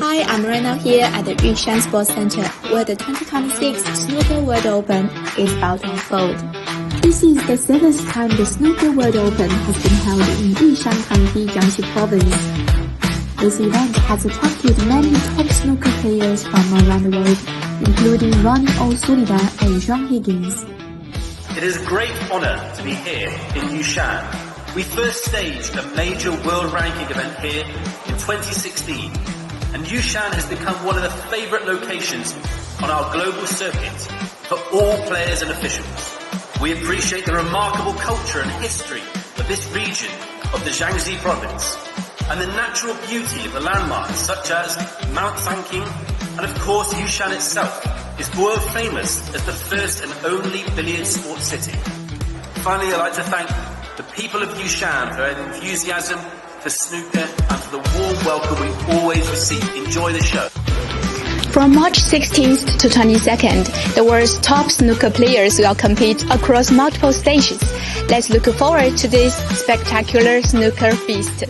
Hi, I'm right now here at the Yushan Sports Center, where the 2026 Snooker World Open is about to unfold. This is the 7th time the Snooker World Open has been held in Yushan County, Jiangxi Province. This event has attracted many top snooker players from around the world, including Ronnie O'Sullivan and Sean Higgins. It is a great honor to be here in Yushan. We first staged a major world ranking event here in 2016, and Yushan has become one of the favorite locations on our global circuit for all players and officials. We appreciate the remarkable culture and history of this region of the Jiangxi Province, and the natural beauty of the landmarks such as Mount Sanqing, and of course Yushan itself is world famous as the first and only billiard sports city. Finally, I'd like to thank the people of Yushan for their enthusiasm for snooker and for the warm welcome we always receive. Enjoy the show. From March 16th to 22nd, the world's top snooker players will compete across multiple stages. Let's look forward to this spectacular snooker feast.